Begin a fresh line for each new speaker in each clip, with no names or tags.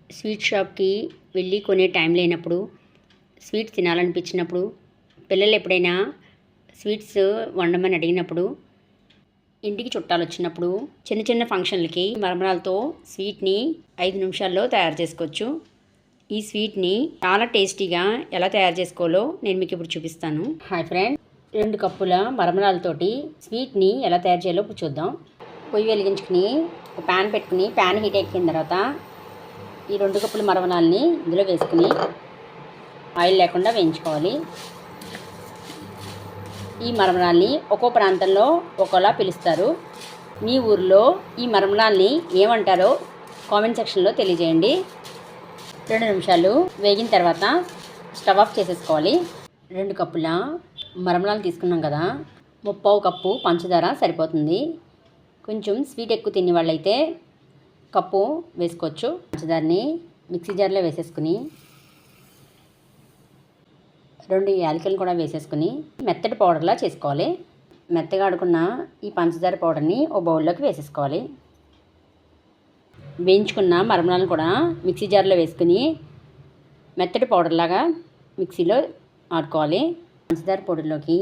Sweet షాప్కి వెళ్ళి కొనే టైం లేనప్పుడు, స్వీట్స్ తినాలనిపించినప్పుడు, పిల్లలు ఎప్పుడైనా స్వీట్స్ వండమని అడిగినప్పుడు, ఇంటికి చుట్టాలు వచ్చినప్పుడు, చిన్న చిన్న ఫంక్షన్లకి మరమరాలతో స్వీట్ని 5 నిమిషాల్లో తయారు చేసుకోవచ్చు. ఈ స్వీట్ని చాలా టేస్టీగా ఎలా తయారు చేసుకోవాలో నేను మీకు ఇప్పుడు చూపిస్తాను. హాయ్ ఫ్రెండ్, 2 కప్పుల మరమరాలతోటి స్వీట్ని ఎలా తయారు చేయాలో ఇప్పుడు చూద్దాం. పొయ్యి వెలిగించుకుని ఒక ప్యాన్ పెట్టుకుని, ప్యాన్ హీట్ ఎక్కిన తర్వాత ఈ 2 కప్పుల మరమరాలని ఇందులో వేసుకుని ఆయిల్ లేకుండా వేయించుకోవాలి. ఈ మరమరాల్ని ఒక్కో ప్రాంతంలో ఒక్కోలా పిలుస్తారు. మీ ఊరిలో ఈ మరమరాల్ని ఏమంటారో కామెంట్ సెక్షన్లో తెలియజేయండి. 2 నిమిషాలు వేగిన తర్వాత స్టవ్ ఆఫ్ చేసేసుకోవాలి. 2 కప్పుల మరమరాలు తీసుకున్నాం కదా, 1/4 కప్పు పంచదార సరిపోతుంది. కొంచెం స్వీట్ ఎక్కువ తినే వాళ్ళైతే కప్పు వేసుకోవచ్చు. పంచదారని మిక్సీ జార్లో వేసేసుకుని 2 యాలకులను కూడా వేసేసుకుని మెత్తటి పౌడర్లా చేసుకోవాలి. మెత్తగా ఆడుకున్న ఈ పంచదార పౌడర్ని ఓ బౌల్లోకి వేసేసుకోవాలి. వేయించుకున్న మరమరాలను కూడా మిక్సీ జార్లో వేసుకుని మెత్తటి పౌడర్లాగా మిక్సీలో ఆడుకోవాలి. పంచదార పౌడర్లోకి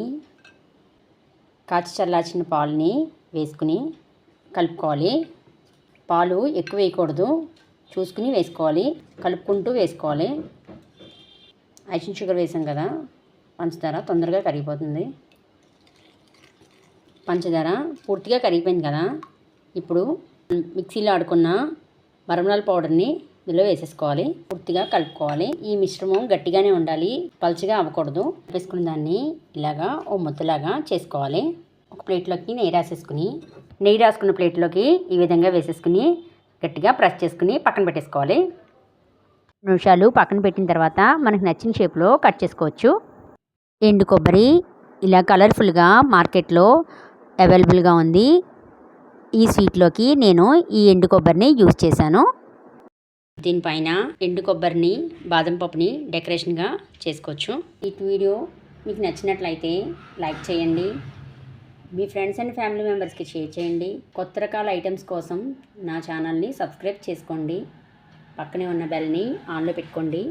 కాచి చల్లార్చిన పాలని వేసుకుని కలుపుకోవాలి. పాలు ఎక్కువ వేయకూడదు, చూసుకుని వేసుకోవాలి. కలుపుకుంటూ వేసుకోవాలి. ఐసింగ్ షుగర్ వేసాం కదా, పంచదార తొందరగా కరిగిపోతుంది. పంచదార పూర్తిగా కరిగిపోయింది కదా, ఇప్పుడు మిక్సీలో ఆడుకున్న మరమరాల పౌడర్ని ఇందులో వేసేసుకోవాలి. పూర్తిగా కలుపుకోవాలి. ఈ మిశ్రమం గట్టిగానే ఉండాలి, పలుచగా అవ్వకూడదు. వేసుకున్న దాన్ని ఇలాగా ఓ ముద్దలాగా చేసుకోవాలి. ఒక ప్లేట్లోకి నెయ్యి రాసుకున్న ప్లేట్లోకి ఈ విధంగా వేసేసుకుని గట్టిగా ప్రెస్ చేసుకుని పక్కన పెట్టేసుకోవాలి. 2 నిమిషాలు పక్కన పెట్టిన తర్వాత మనకు నచ్చిన షేప్లో కట్ చేసుకోవచ్చు. ఎండు కొబ్బరి ఇలా కలర్ఫుల్గా మార్కెట్లో అవైలబుల్గా ఉంది. ఈ స్వీట్లోకి నేను ఈ ఎండు కొబ్బరిని యూజ్ చేశాను. దీనిపైన ఎండు కొబ్బరిని, బాదం పప్పుని డెకరేషన్గా చేసుకోవచ్చు. ఈ వీడియో మీకు నచ్చినట్లయితే లైక్ చేయండి. మీ ఫ్రెండ్స్ అండ్ ఫ్యామిలీ మెంబర్స్కి షేర్ చేయండి. కొత్త రకాల ఐటమ్స్ కోసం నా ఛానల్ని సబ్స్క్రైబ్ చేసుకోండి. పక్కనే ఉన్న బెల్ని ఆన్లో పెట్టుకోండి.